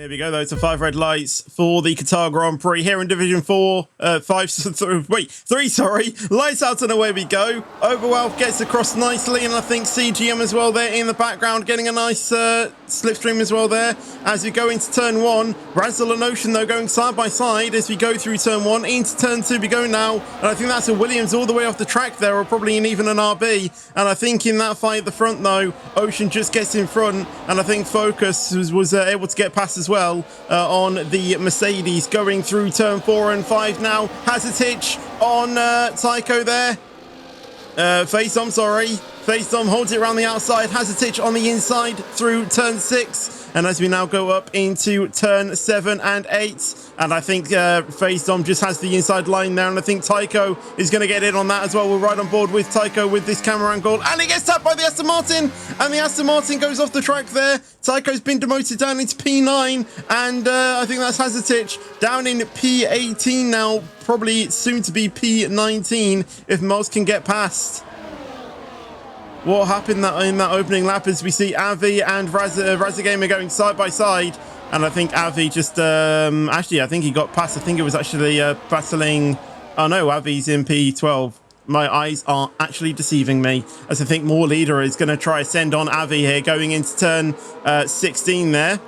Here we go, those are 5 red lights for the Qatar Grand Prix here in Division 4. 3, sorry. Lights out and away we go. Overwhelm gets across nicely, and I think CJM as well there in the background, getting a nice slipstream as well there. As we go into turn 1, Razzle and Ocean though going side by side as we go through turn 1. Into turn 2 we go now, and I think that's a Williams all the way off the track there, or probably even an RB. And I think in that fight at the front though, Ocean just gets in front, and I think FOXUS was able to get past as well on the Mercedes going through turn 4 and 5 now. Has a hitch on Tycho there. FaceDom, sorry. FaceDom holds it around the outside, has a titch on the inside through turn 6. And as we now go up into turn 7 and 8, and I think FaceDom just has the inside line there, and I think Tycho is going to get in on that as well. We're right on board with Tycho with this camera angle, and he gets tapped by the Aston Martin, and the Aston Martin goes off the track there. Tycho's been demoted down into P9, and I think that's Hazarditch down in P18 now, probably soon to be P19 if Moz can get past. What happened in that opening lap is we see Avi and Razagamer going side by side, and I think Avi just actually I think he got past. I think it was actually battling. Oh no, Avi's in P12. My eyes are actually deceiving me, as I think More Leader is going to try send on Avi here going into turn 16 there.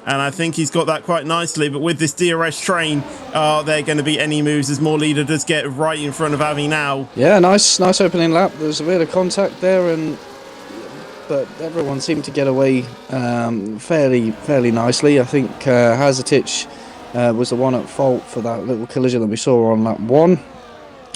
And I think he's got that quite nicely, but with this DRS train, are there going to be any moves as More Leader does get right in front of Avi now? Yeah, nice opening lap. There's a bit of contact there, but everyone seemed to get away fairly nicely. I think Hazarditch was the one at fault for that little collision that we saw on lap 1.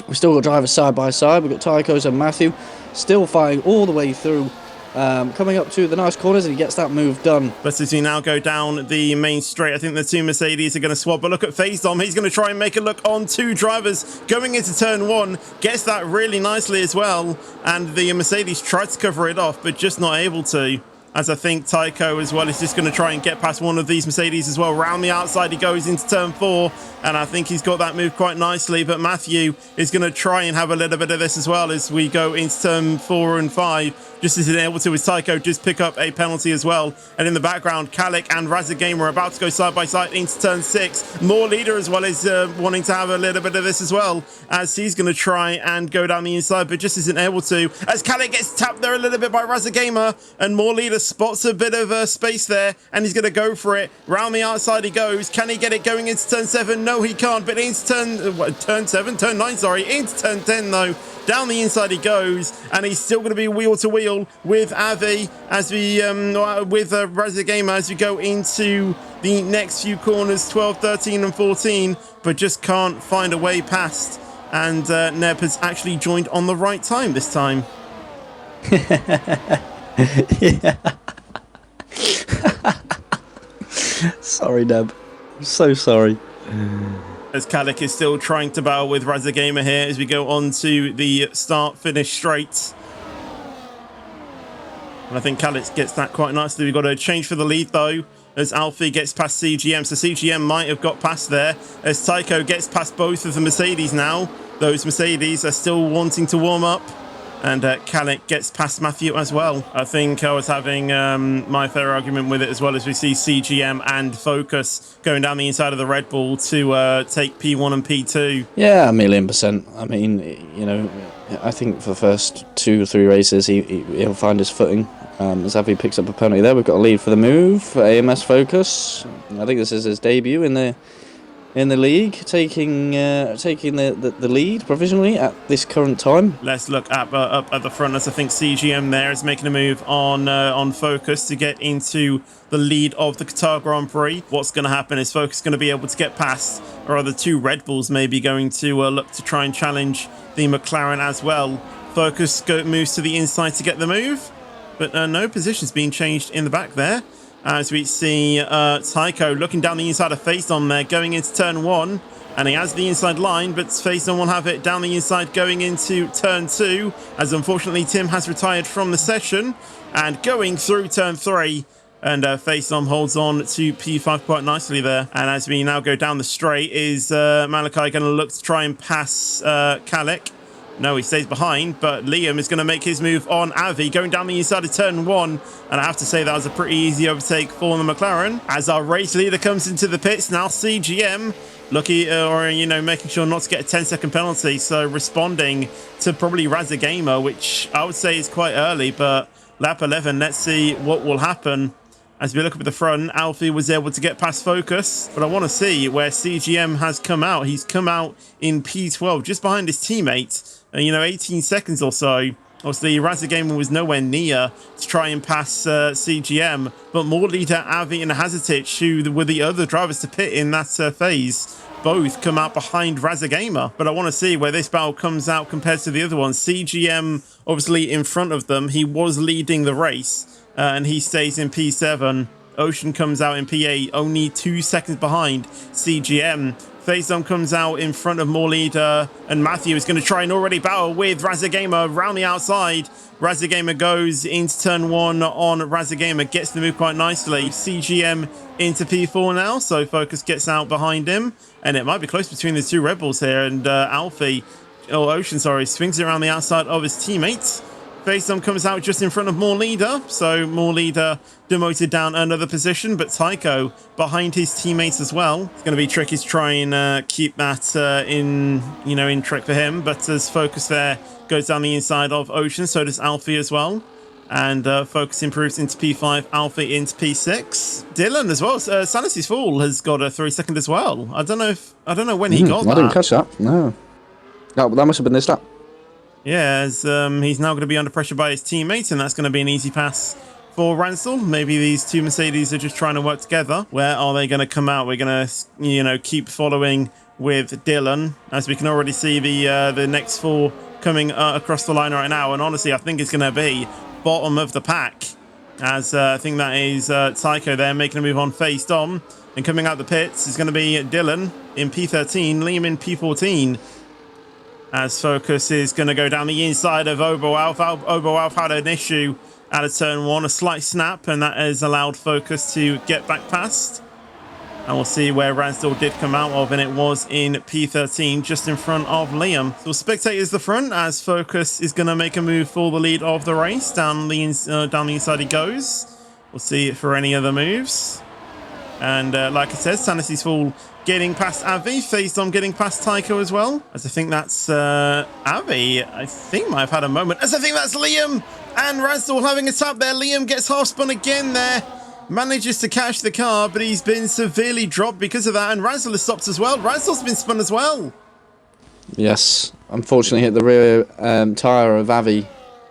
We've still got drivers side by side. We've got Tychos and Matthew still fighting all the way through. Coming up to the nice corners, and he gets that move done. But as we now go down the main straight, I think the two Mercedes are going to swap. But look at FaceDom. He's going to try and make it look on 2 drivers going into turn 1. Gets that really nicely as well. And the Mercedes tried to cover it off, but just not able to. As I think Tycho as well is just going to try and get past one of these Mercedes as well. Round the outside he goes into turn 4, and I think he's got that move quite nicely. But Matthew is going to try and have a little bit of this as well as we go into turn 4 and 5. Just as he's able to, with Tycho just pick up a penalty as well. And in the background, Kalik and Razagamer are about to go side by side into turn 6. More Leader as well is wanting to have a little bit of this as well, as he's going to try and go down the inside, but just isn't able to. As Kalik gets tapped there a little bit by Razagamer, and More Leader spots a bit of space there, and he's going to go for it. Round the outside he goes. Can he get it going into turn 7? No, he can't. But into turn 9, sorry. Into turn 10 though. Down the inside he goes, and he's still going to be wheel to wheel with Avi as we with Razagamer as we go into the next few corners, 12, 13, and 14, but just can't find a way past. And Neb has actually joined on the right time this time. Yeah. Sorry, Neb. I'm so sorry. As Kalik is still trying to battle with Razagamer here as we go on to the start-finish straight. And I think Kalik gets that quite nicely. We've got a change for the lead though, as Alfie gets past CGM. So CGM might have got past there, as Tycho gets past both of the Mercedes now. Those Mercedes are still wanting to warm up. And Kalik gets past Matthew as well. I think I was having my fair argument with it as well, as we see CGM and FOXUS going down the inside of the Red Bull to take P1 and P2. Yeah, 1,000,000%. I mean, you know, I think for the first 2 or 3 races, he'll find his footing. As Avi picks up a penalty there, we've got a lead for the move for AMS FOXUS. I think this is his debut in the league, taking the lead provisionally at this current time. Let's look up at the front, as I think CGM there is making a move on FOXUS to get into the lead of the Qatar Grand Prix. What's going to happen is FOXUS going to be able to get past, or are the 2 Red Bulls maybe going to look to try and challenge the McLaren as well. FOXUS moves to the inside to get the move, but no positions being changed in the back there. As we see Tycho looking down the inside of FaceDom there, going into turn 1. And he has the inside line, but FaceDom will have it down the inside going into turn 2. As unfortunately Tim has retired from the session. And going through turn 3. And FaceDom holds on to P5 quite nicely there. And as we now go down the straight, is Malachi going to look to try and pass Kalik? No, he stays behind, but Liam is going to make his move on Avi, going down the inside of turn 1. And I have to say that was a pretty easy overtake for the McLaren. As our race leader comes into the pits, now CGM, lucky, making sure not to get a 10-second penalty. So responding to probably Razagamer, which I would say is quite early, but lap 11, let's see what will happen. As we look up at the front, Alfie was able to get past Focus, but I want to see where CGM has come out. He's come out in P12, just behind his teammate, 18 seconds or so. Obviously, Razagamer was nowhere near to try and pass CGM, but more leader Avi and Hazarditch, who were the other drivers to pit in that phase, both come out behind Razagamer. But I want to see where this battle comes out compared to the other ones. CGM, obviously, in front of them. He was leading the race. And he stays in P7. Ocean comes out in P8, only 2 seconds behind CGM. Faison comes out in front of more leader, and Matthew is going to try and already battle with Razagamer around the outside. Razagamer goes into turn 1 on Razagamer, gets the move quite nicely. CGM into P4 now, so Focus gets out behind him, and it might be close between the two Red Bulls here, and Ocean, swings it around the outside of his teammates. Faison comes out just in front of More Leader, so More Leader demoted down another position, but Tycho behind his teammates as well. It's going to be tricky to try and keep that in trick for him, but as Focus there goes down the inside of Ocean, so does Alfie as well. And Focus improves into P5, Alfie into P6. Dylan as well. Sanity's Fall has got a 3-second as well. I don't know when he got that. I didn't catch that. No. That must have been this lap. Yeah, as he's now going to be under pressure by his teammates, and that's going to be an easy pass for Ransel. Maybe these two Mercedes are just trying to work together. Where are they going to come out? We're going to, keep following with Dylan, as we can already see the next 4 coming across the line right now. And honestly, I think it's going to be bottom of the pack, as I think that is Tycho there making a move on face Dom. And coming out the pits is going to be Dylan in P13, Liam in P14. As Focus is going to go down the inside of Oberwalf. Oberwalf had an issue out of turn 1, a slight snap, and that has allowed Focus to get back past. And we'll see where Ransdell did come out of, and it was in P13, just in front of Liam. So spectators the front, as Focus is going to make a move for the lead of the race. Down the inside he goes. We'll see for any other moves. And like I said, Sanity's Fall getting past Avi, Faison getting past Tycho as well. As I think that's Avi, I think might have had a moment. As I think that's Liam, and Ransdell having a tap there. Liam gets half spun again there. Manages to catch the car, but he's been severely dropped because of that. And Ransdell has stopped as well. Ransdell's been spun as well. Yes, unfortunately hit the rear tyre of Avi.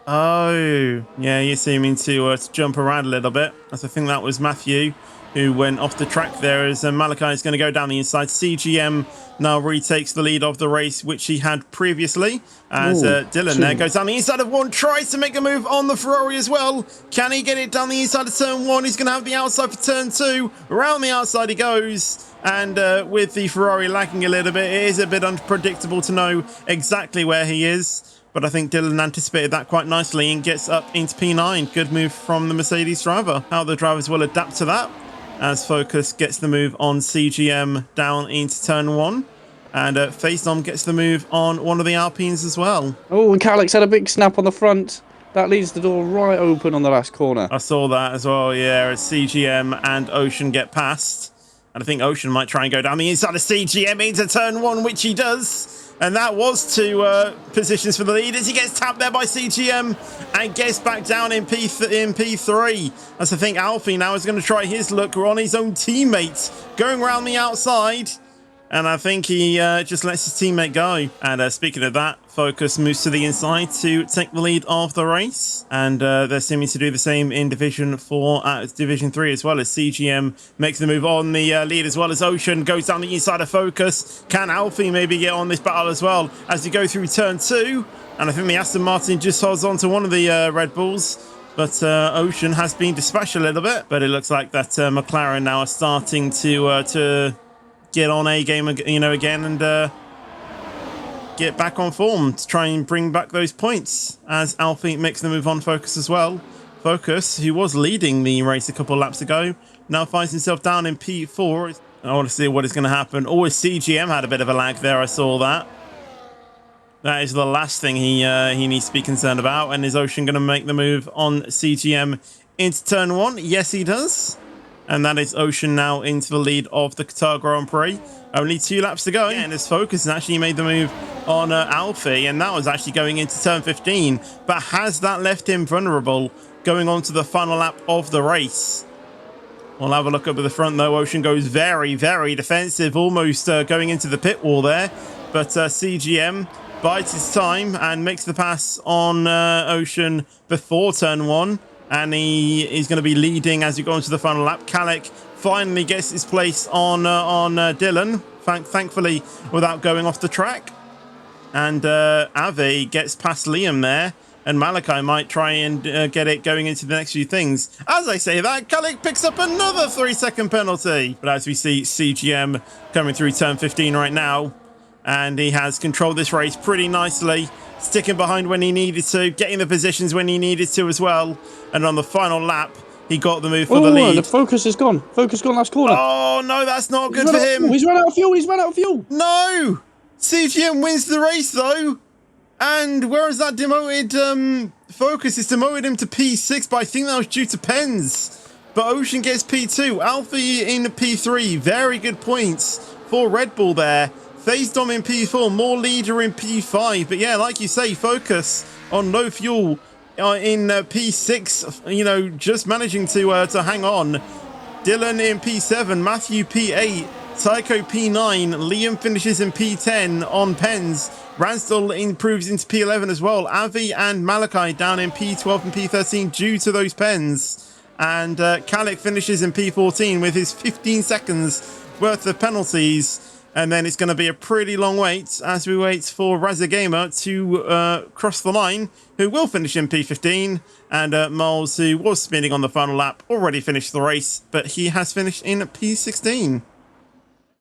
Oh, yeah, you're seeming to jump around a little bit. As I think that was Matthew who went off the track there, as Malachi is going to go down the inside. CGM now retakes the lead of the race, which he had previously, as Dylan there goes down the inside of 1, tries to make a move on the Ferrari as well. Can he get it down the inside of turn 1? He's going to have the outside for turn 2. Around the outside he goes, and with the Ferrari lagging a little bit, it is a bit unpredictable to know exactly where he is. But I think Dylan anticipated that quite nicely and gets up into P9. Good move from the Mercedes driver. How the drivers will adapt to that, as Focus gets the move on CGM down into turn 1. And Faison gets the move on one of the Alpines as well. Oh, and Calix had a big snap on the front. That leaves the door right open on the last corner. I saw that as well, yeah, as CGM and Ocean get past. And I think Ocean might try and go down the inside of CGM into turn 1, which he does. And that was 2 positions for the lead, as he gets tapped there by CGM and gets back down in P3. As I think Alfie now is going to try his look on his own teammates, going around the outside. And I think he just lets his teammate go. And speaking of that, Focus moves to the inside to take the lead of the race. And they're seeming to do the same in Division 4 at Division 3 as well, as CGM makes the move on the lead, as well as Ocean goes down the inside of Focus. Can Alfie maybe get on this battle as well as we go through turn 2? And I think the Aston Martin just holds on to one of the Red Bulls. But Ocean has been dispatched a little bit. But it looks like that McLaren now are starting to get on A game, again, and get back on form to try and bring back those points, as Alfie makes the move on Focus as well. Focus, who was leading the race a couple of laps ago, now finds himself down in P4. I want to see what is going to happen. CGM had a bit of a lag there, I saw that. That is the last thing he needs to be concerned about. And is Ocean going to make the move on CGM into turn 1? Yes, he does. And that is Ocean now into the lead of the Qatar Grand Prix. Only 2 laps to go. Yeah, and his Focus has actually made the move on Alfie, and that was actually going into turn 15. But has that left him vulnerable going on to the final lap of the race? We'll have a look up at the front, though. Ocean goes very, very defensive, almost going into the pit wall there. But CGM bides his time and makes the pass on Ocean before turn 1. And he is going to be leading as you go into the final lap. Kalik finally gets his place on Dylan, thankfully without going off the track. And Ave gets past Liam there. And Malachi might try and get it going into the next few things. As I say that, Kalik picks up another 3-second penalty. But as we see CGM coming through turn 15 right now. And he has controlled this race pretty nicely. Sticking behind when he needed to, getting the positions when he needed to as well. And on the final lap, he got the move for the lead. The Focus is gone. Focus gone last corner. Oh, no, that's not good for him. He's run out of fuel. He's run out of fuel. No! CGM wins the race, though. And whereas that demoted Focus, it's demoted him to P6, but I think that was due to pens. But Ocean gets P2. Alfie in P3. Very good points for Red Bull there. FaZe Dom in P4, more leader in P5. But yeah, like you say, Focus on low fuel in P6, you know, just managing to hang on. Dylan in P7, Matthew P8, Tycho P9, Liam finishes in P10 on pens. Ransdell improves into P11 as well. Avi and Malachi down in P12 and P13 due to those pens. And Kalik finishes in P14 with his 15 seconds worth of penalties. And then it's going to be a pretty long wait as we wait for Razagamer to cross the line, who will finish in P15. And Miles, who was spinning on the final lap, already finished the race, but he has finished in P16.